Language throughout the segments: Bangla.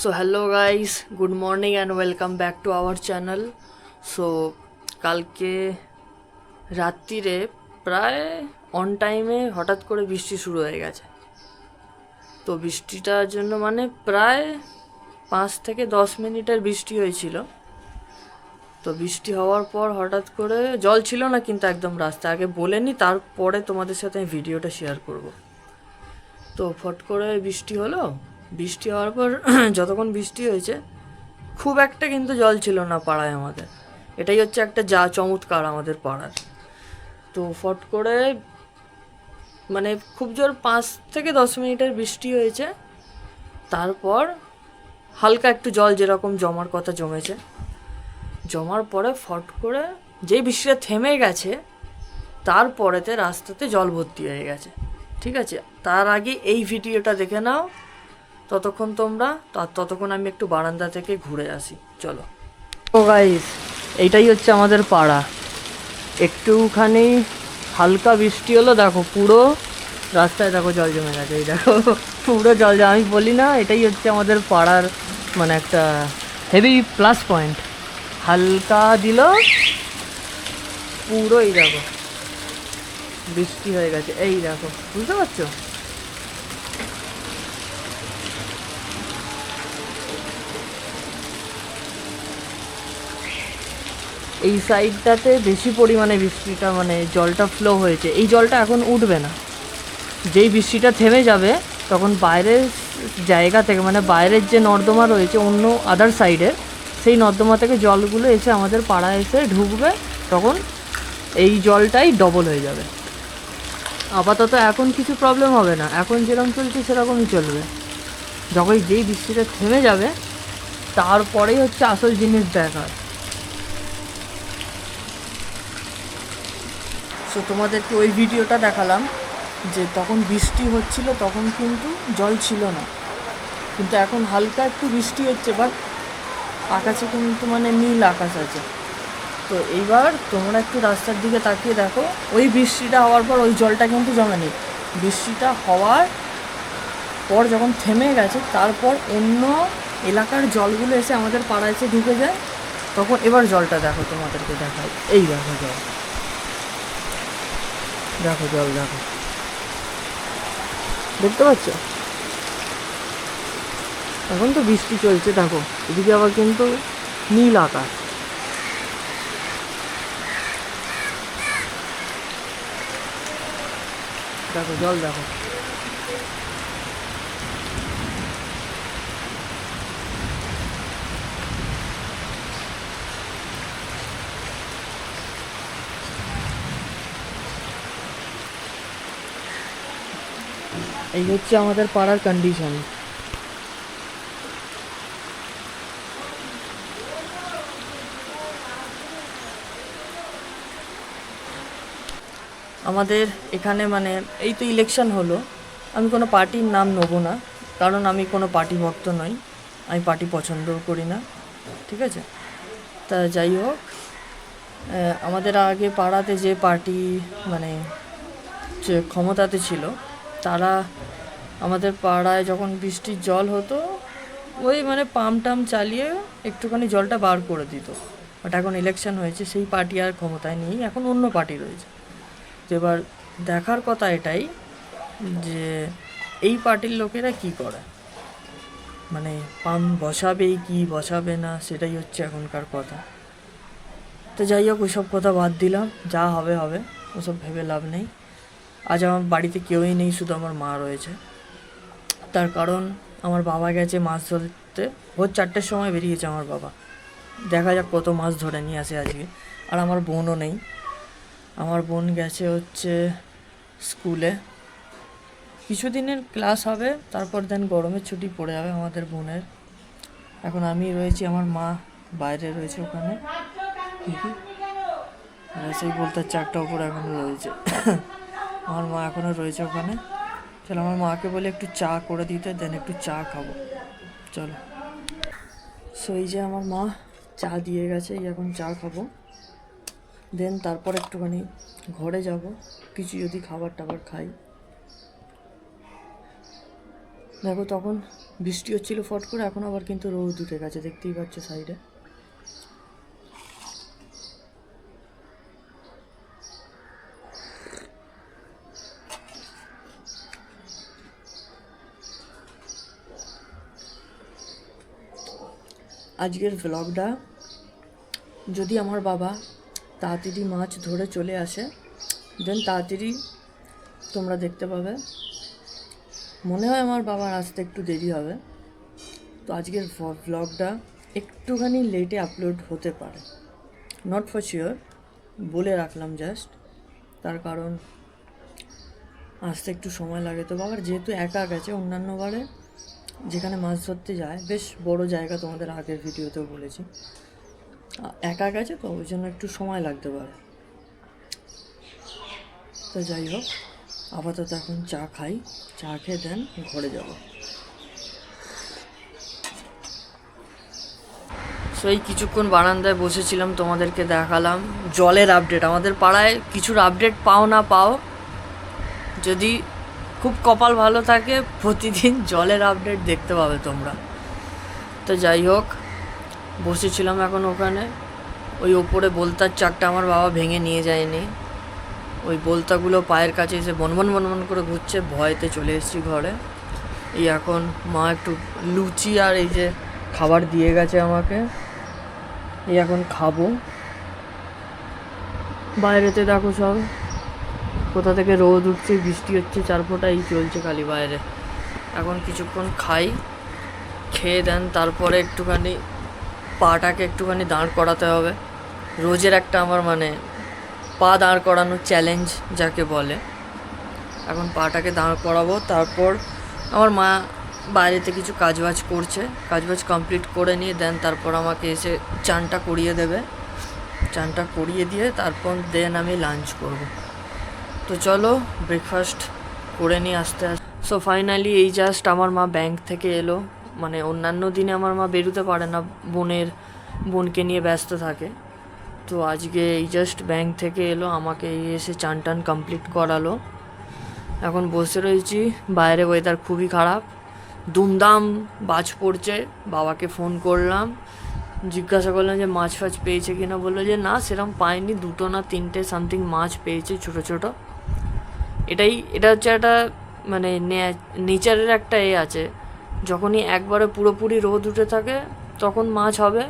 So hello guys, good morning and welcome back to our channel. So কালকে রাত্রিরে প্রায় অন টাইমে হঠাৎ করে বৃষ্টি শুরু হয়ে গেছে। তো বৃষ্টিটার জন্য মানে প্রায় 5 থেকে 10 মিনিটের বৃষ্টি হয়েছিল। তো বৃষ্টি হওয়ার পর হঠাৎ করে জল ছিল না, কিন্তু একদম রাস্তা আগে বলেনি, তারপরে তোমাদের সাথে আমি ভিডিওটা শেয়ার করব। তো ফট করে বৃষ্টি হলো। বৃষ্টি হওয়ার পর যতক্ষণ বৃষ্টি হয়েছে খুব একটা কিন্তু জল ছিল না পাড়ায় আমাদের। এটাই হচ্ছে একটা যা চমৎকার আমাদের পাড়ার। তো ফট করে মানে খুব জোর 5 থেকে 10 মিনিটের বৃষ্টি হয়েছে। তারপর হালকা একটু জল যেরকম জমার কথা জমেছে, জমার পরে ফট করে যেই বৃষ্টিটা থেমে গেছে তারপরেতে রাস্তাতে জল ভর্তি হয়ে গেছে। ঠিক আছে, তার আগে এই ভিডিওটা দেখে নাও ততক্ষণ তোমরা, ততক্ষণ আমি একটু বারান্দা থেকে ঘুরে আসি, চলো। ও গাইস, এইটাই হচ্ছে আমাদের পাড়া। একটুখানি হালকা বৃষ্টি হলো, দেখো পুরো রাস্তায় দেখো জল জমে গেছে। এই দেখো পুরো জল জমে। আমি বলি না, এটাই হচ্ছে আমাদের পাড়ার মানে একটা হেভি প্লাস পয়েন্ট। হালকা দিল পুরো, এই দেখো বৃষ্টি হয়ে গেছে। এই দেখো, বুঝতে পারছো? এই সাইডটাতে বেশি পরিমাণে বৃষ্টিটা মানে জলটা ফ্লো হয়েছে। এই জলটা এখন উঠবে না। যেই বৃষ্টিটা থেমে যাবে তখন বাইরের জায়গা থেকে মানে বাইরের যে নর্দমা রয়েছে অন্য আদার সাইডের, সেই নর্দমা থেকে জলগুলো এসে আমাদের পাড়ায় এসে ঢুকবে। তখন এই জলটাই ডবল হয়ে যাবে। আপাতত এখন কিছু প্রবলেম হবে না, এখন যেরকম চলছে সেরকমই চলবে। যখন যেই বৃষ্টিটা থেমে যাবে তারপরেই হচ্ছে আসল জিনিস দেখার। সো তোমাদেরকে ওই ভিডিওটা দেখালাম যে তখন বৃষ্টি হচ্ছিল, তখন কিন্তু জল ছিল না, কিন্তু এখন হালকা একটু বৃষ্টি হচ্ছে, বাট আকাশে কিন্তু মানে নীল আকাশ আছে। তো এইবার তোমরা একটু রাস্তার দিকে তাকিয়ে দেখো, ওই বৃষ্টিটা হওয়ার পর ওই জলটা কিন্তু জমেনি। বৃষ্টিটা হওয়ার পর যখন থেমে গেছে তারপর অন্য এলাকার জলগুলো এসে আমাদের পাড়ায় এসে ঢুকে যায়। তখন এবার জলটা দেখো, তোমাদেরকে দেখাই। এই দেখো জল, দেখো জল, দেখো, দেখতে পাচ্ছ? এখন তো বৃষ্টি চলছে, দেখো এদিকে আবার কিন্তু নীল আকাশ। দেখো জল, দেখো। এই হচ্ছে আমাদের পাড়ার কন্ডিশন। আমাদের এখানে মানে এই তো ইলেকশন হলো, আমি কোনো পার্টির নাম নেবো না, কারণ আমি কোনো পার্টি ভক্ত নই, আমি পার্টি পছন্দও করি না। ঠিক আছে, তা যাই হোক, আমাদের আগে পাড়াতে যে পার্টি মানে যে ক্ষমতাতে ছিল, তারা আমাদের পাড়ায় যখন বৃষ্টির জল হতো ওই মানে পাম্প টাম চালিয়ে একটুখানি জলটা বার করে দিত। বাট এখন ইলেকশন হয়েছে, সেই পার্টি আর ক্ষমতায় নেই, এখন অন্য পার্টি রয়েছে। তো এবার দেখার কথা এটাই যে এই পার্টির লোকেরা কি করে, মানে পাম্প বসাবেই কি বসাবে না, সেটাই হচ্ছে এখনকার কথা। তো যাই হোক, ওইসব কথা বাদ দিলাম, যা হবে হবে, ওসব ভেবে লাভ নেই। আজ আমার বাড়িতে কেউই নেই, শুধু আমার মা রয়েছে। তার কারণ আমার বাবা গেছে মাছ ধরতে, ভোর 4টের সময় বেরিয়েছে আমার বাবা। দেখা যাক কত মাছ ধরে নিয়ে আসে আজকে। আর আমার বোনও নেই, আমার বোন গেছে হচ্ছে স্কুলে। কিছুদিনের ক্লাস হবে, তারপর দেন গরমের ছুটি পড়ে যাবে আমাদের বোনের। এখন আমি রয়েছি, আমার মা বাইরে রয়েছে ওখানে। সেই বলতে 4টা উপরে এখনও রয়েছে। আমার মা এখনও রয়েছে ওখানে। চলো আমার মাকে বলে একটু চা করে দিতে, দেন একটু চা খাবো, চলো। সো এই যে আমার মা চা দিয়ে গেছে, এই এখন চা খাবো, দেন তারপর একটুখানি ঘরে যাব, কিছু যদি খাবার টাবার খাই। দেখো তখন বৃষ্টি হচ্ছিল ফট করে, এখন আবার কিন্তু রোদ উঠে গেছে, দেখতেই পাচ্ছ সাইডে। আজকের ভ্লগটা, যদি আমার বাবা তাড়াতাড়ি মাছ ধরে চলে আসে দেন তাড়াতাড়ি তোমরা দেখতে পাবে। মনে হয় আমার বাবার আসতে একটু দেরি হবে, তো আজকের ভ্লগটা একটুখানি লেটে আপলোড হতে পারে, নট ফর শিওর, বলে রাখলাম জাস্ট। তার কারণ আসতে একটু সময় লাগে। তো বাবার যেহেতু একা গেছে, অন্যান্য বারে যেখানে মাছ ধরতে যায় বেশ বড় জায়গা, তোমাদের আগের ভিডিওতেও বলেছি, একা গেছে তো ওই জন্য একটু সময় লাগতে পারে। তো যাই হোক, আপাতত এখন চা খাই, চা খেয়ে দেন ঘরে যাব। সেই কিছুক্ষণ বারান্দায় বসেছিলাম, তোমাদেরকে দেখালাম জলের আপডেট। আমাদের পাড়ায় কিছুর আপডেট পাও না পাও, যদি খুব কপাল ভালো থাকে প্রতিদিন জলের আপডেট দেখতে পাবে তোমরা। তো যাই হোক, বসেছিলাম এখন ওখানে। ওই ওপরে বলতার চাকটা আমার বাবা ভেঙে নিয়ে যায়নি, ওই বলতাগুলো পায়ের কাছে এসে বনবন বনবন করে ঘুরছে, ভয়েতে চলে এসেছি ঘরে। এই এখন মা একটু লুচি আর এই যে খাবার দিয়ে গেছে আমাকে, এই এখন খাবো। বাইরেতে দেখো সব কোথা থেকে রোদ উঠছে, বৃষ্টি হচ্ছে, চার ফোঁটা এই চলছে খালি বাইরে। এখন কিছুক্ষণ খাই, খেয়ে দেন তারপরে একটুখানি পাটাকে একটুখানি দাঁড় করাতে হবে। রোজের একটা আমার মানে পা দাঁড় করানোর চ্যালেঞ্জ যাকে বলে, এখন পাটাকে দাঁড় করাবো। তারপর আমার মা বাইরেতে কিছু কাজবাজ করছে, কাজবাজ কমপ্লিট করে নিয়ে দেন তারপর আমাকে এসে চানটা করিয়ে দেবে। চানটা করিয়ে দিয়ে তারপর দেন আমি লাঞ্চ করব। তো চলো ব্রেকফাস্ট করে নিয়ে আস্তে আস্তে। সো ফাইনালি এই জাস্ট আমার মা ব্যাংক থেকে এলো। মানে অন্যান্য দিনে আমার মা বেরোতে পারে না, বোনকে নিয়ে ব্যস্ত থাকে। তো আজকে এই জাস্ট ব্যাংক থেকে এলো, আমাকে এসে চান টান কমপ্লিট করালো। এখন বসে রয়েছি, বাইরে ওয়েদার খুবই খারাপ, দুমদাম বাজ পড়ছে। বাবাকে ফোন করলাম, জিজ্ঞাসা করলাম যে মাছ ফাছ পেয়েছে কিনা, বললো যে না সেরকম পায়নি, 2টো না 3টে সামথিং মাছ পেয়েছে ছোটো ছোটো। এটা হচ্ছে একটা মানে নেচারের একটা আছে, যখনই একবারে পুরোপুরি রোদ উঠে থাকে তখন মাছ হবে,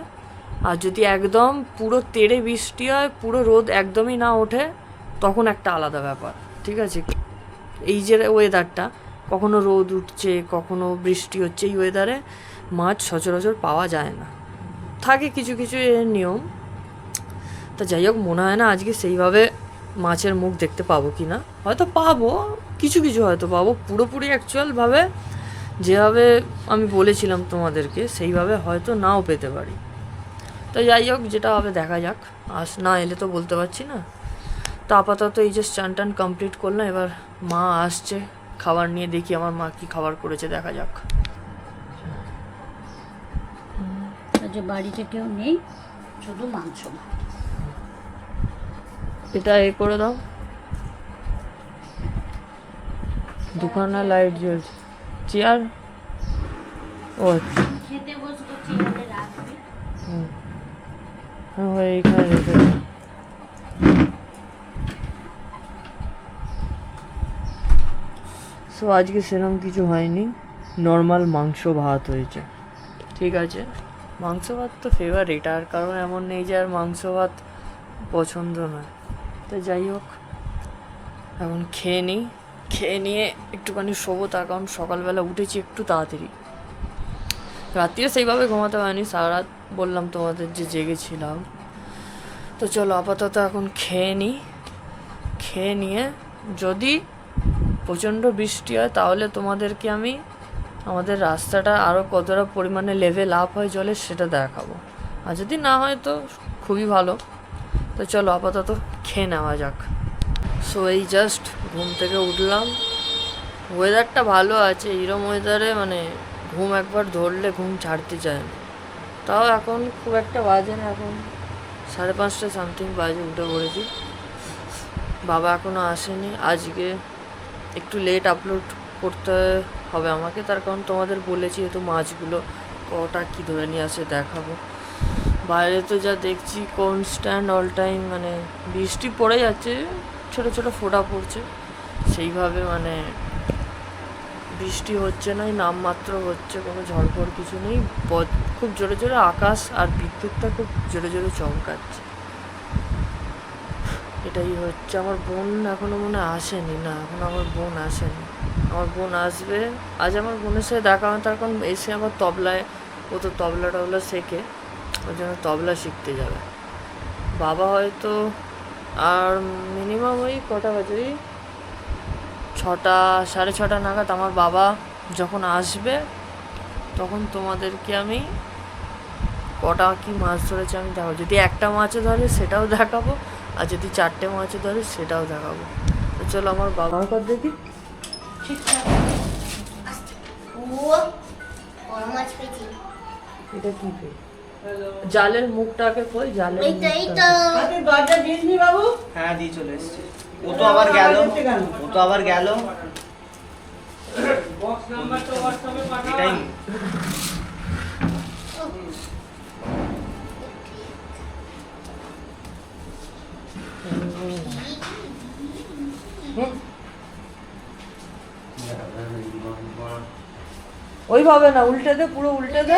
আর যদি একদম পুরো তেড়ে বৃষ্টি হয়, পুরো রোদ একদমই না ওঠে, তখন একটা আলাদা ব্যাপার। ঠিক আছে, এই যে ওয়েদারটা, কখনো রোদ উঠছে কখনো বৃষ্টি হচ্ছে, এই ওয়েদারে মাছ সচরাচর পাওয়া যায় না, থাকে কিছু কিছু নিয়ম। তা যাই হোক, মনে হয় না আজকে সেইভাবে মাছের মুখ দেখতে পাবো কি না, হয়তো পাবো কিছু কিছু, হয়তো পাবো। পুরোপুরি অ্যাকচুয়ালভাবে যেভাবে আমি বলেছিলাম তোমাদেরকে সেইভাবে হয়তো নাও পেতে পারি। তো যাই হোক, যেটা হবে দেখা যাক, না এলে তো বলতে পারছি না। তো আপাতত এই যে চান টান কমপ্লিট করলাম, এবার মা আসছে খাবার নিয়ে, দেখি আমার মা কি খাবার করেছে, দেখা যাক। বাড়িতে কেউ নেই, শুধু মাংস। এটা এ করে দাও, দোকানে লাইট জ্বলছে, চেয়ার ও খেতে বসবো, চেয়ারে রাখবি। হ্যাঁ এইখানে রেখে দাও। সো আজকে সেরকম কিছু হয়নি, নর্মাল মাংস ভাত হয়েছে। ঠিক আছে, মাংস ভাত তো ফেভারিট, আর কারণ এমন নেই যে আর মাংস ভাত পছন্দ নয়। তো যাই হোক, এখন খেয়ে নিই, খেয়ে নিয়ে একটুখানি শোবো। তার কারণ সকালবেলা উঠেছি একটু তাড়াতাড়ি, রাত্রিও সেইভাবে ঘুমাতে পারিনি, সারা রাত বললাম তোমাদের যে জেগেছিলাম। তো চলো আপাতত এখন খেয়ে নিই, খেয়ে নিয়ে যদি প্রচণ্ড বৃষ্টি হয় তাহলে তোমাদেরকে আমি আমাদের রাস্তাটা আরও কতটা পরিমাণে লেভেল আপ হয় জলের সেটা দেখাবো, আর যদি না হয় তো খুবই ভালো। তো চলো আপাতত খেয়ে নেওয়া যাক। সো এই জাস্ট ঘুম থেকে উঠলাম, ওয়েদারটা ভালো আছে, এরম ওয়েদারে মানে ঘুম একবার ধরলে ঘুম ছাড়তে চায় না। তাও এখন খুব একটা বাজে না, এখন 5:30 সামথিং বাজে, উঠে পড়েছি। বাবা এখনও আসেনি, আজকে একটু লেট আপলোড করতে হবে আমাকে, তার কারণ তোমাদের বলেছি তো মাছগুলো কটা কি ধরে নিয়ে আসে দেখাবো। বাইরে তো যা দেখছি কনস্ট্যান্ট অল টাইম মানে বৃষ্টি পড়ে যাচ্ছে, ছোট ছোট ফোঁটা পড়ছে, সেইভাবে মানে বৃষ্টি হচ্ছে না, নামমাত্র হচ্ছে, কোনো ঝড়ফড় কিছু নেই। খুব জোরে জোরে আকাশ আর বিদ্যুৎটা খুব জোরে জোরে চমকাচ্ছে, এটাই হচ্ছে। আমার বোন এখনো মনে হয় আসেনি, না এখন আমার বোন আসেনি, আমার বোন আসবে আজ। আমার বোনের সাথে দেখা হয়, তার কারণ এসে আমার তবলায়, ও তো তবলা টবলা শেখে, ওই জন্য তবলা শিখতে যাবে। বাবা হয়তো আর মিনিমাম ওই কটা বাজে, ওই 6টা 6:30 নাগাদ আমার বাবা যখন আসবে তখন তোমাদেরকে আমি কটা কি মাছ ধরেছে আমি দেখাবো। যদি একটা মাছও ধরে সেটাও দেখাবো, আর যদি 4টে মাছও ধরে সেটাও দেখাবো। তো চলো আমার বাবার কর দেখি। এটা কি পে? জালের মুখটাকে কই, জালের দরজা দিসনি বাবু? হ্যাঁ দিয়ে চলে এসেছি। ও তো আবার গেল। এটাই ওইভাবে না, উল্টে দে, পুরো উল্টে দে।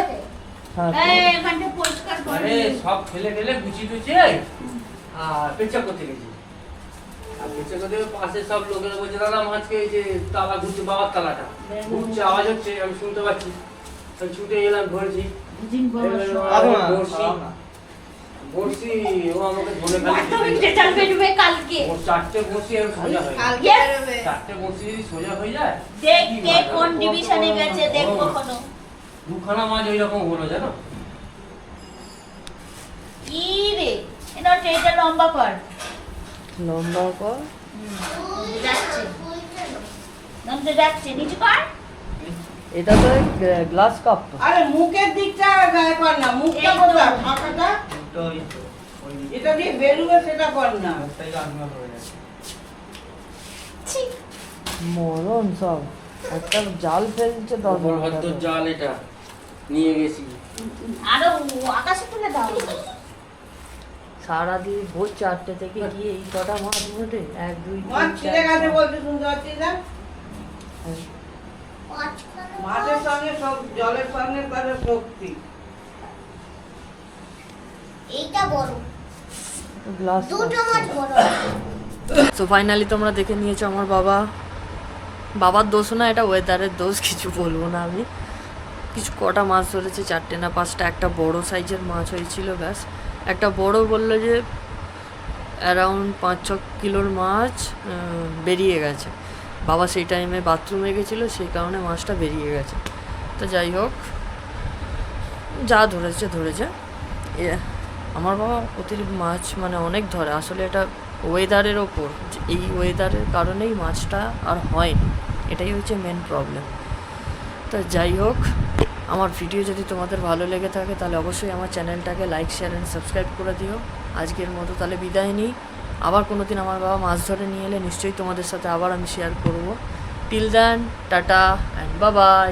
হ্যাঁ এখানটা পরিষ্কার করে আরে সব ফেলে ফেলে গুছিয়ে টুছিয়ে আর পেঁচা করতে গেছি। আর পেঁচা করতে পাশে সব লোকেরা বলছে দাদা মাছকে এই যে তালা ঘুরছে, বাবার তালাটা ঘুরছে, আওয়াজ হচ্ছে, আমি শুনতে পাচ্ছি। আমি ছুটে এলাম, ধরেছি বড়শি। ও আমাকে ধরে কালকে ওর 4টে বড়শি আমি সোজা হয়ে যায়। Yes! 4টে বড়শি যদি সোজা হয়ে যায়, দেখ কে কোন ডিভিশনে গেছে দেখবো কোনো। দুখানা মাছ ওই রকম হলো জানো। কি রে এটা ট্রেটা লম্বা কর, লম্বা কর। যাচ্ছে নমতে যাচ্ছে, নিচু কর। এটা তো গ্লাস কাপ তো। আরে মুখের দিকটা গায়ে কর না, মুখটা কোথা ফাঁকাটা, এটা দিয়ে বেরুবে সেটা কর না। ছি, মরণ সব, একটা জাল ফেলছে ভদ্র জাল এটা নিয়ে গেছি। আরো আকাশে তুলে দাও। সারাদিন ভোর 4টে থেকে গিয়ে এই কটা মাছ ওঠে, 1 2 মাছ 3 ছিঁড়ে গেছে 4 বলতে শুনতে পাচ্ছিস না? মাছের সঙ্গে সব জলের সঙ্গে তাদের শক্তি। এইটা বড়, গ্লাস। দুটো মাছ বড়। সো ফাইনালি তোমরা দেখে নিয়েছো আমার বাবার দোষ না, এটা ওয়েদারের দোষ, কিছু বলবো না আমি। কিছু কটা মাছ ধরেছে, 4টে না 5টা, একটা বড় সাইজের মাছ হয়েছিল ব্যাস। একটা বড় বললো যে অ্যারাউন্ড 5-6 কিলোর মাছ বেরিয়ে গেছে। বাবা সেই টাইমে বাথরুমে গেছিলো, সেই কারণে মাছটা বেরিয়ে গেছে। তো যাই হোক, যা ধরেছে আমার বাবা অতিরিক্ত মাছ মানে অনেক ধরে। আসলে এটা ওয়েদারের ওপর, এই ওয়েদারের কারণেই মাছটা আর হয়নি, এটাই হচ্ছে মেন প্রবলেম। তো যাই হোক, আমার ভিডিও যদি তোমাদের ভালো লেগে থাকে তাহলে অবশ্যই আমার চ্যানেলটাকে লাইক শেয়ার অ্যান্ড সাবস্ক্রাইব করে দিও। আজকের মতো তাহলে বিদায় নিই। আবার কোনো দিন আমার বাবা মাছ ধরে নিয়ে এলে নিশ্চয়ই তোমাদের সাথে আবার আমি শেয়ার করব। Till then, tata and bye by.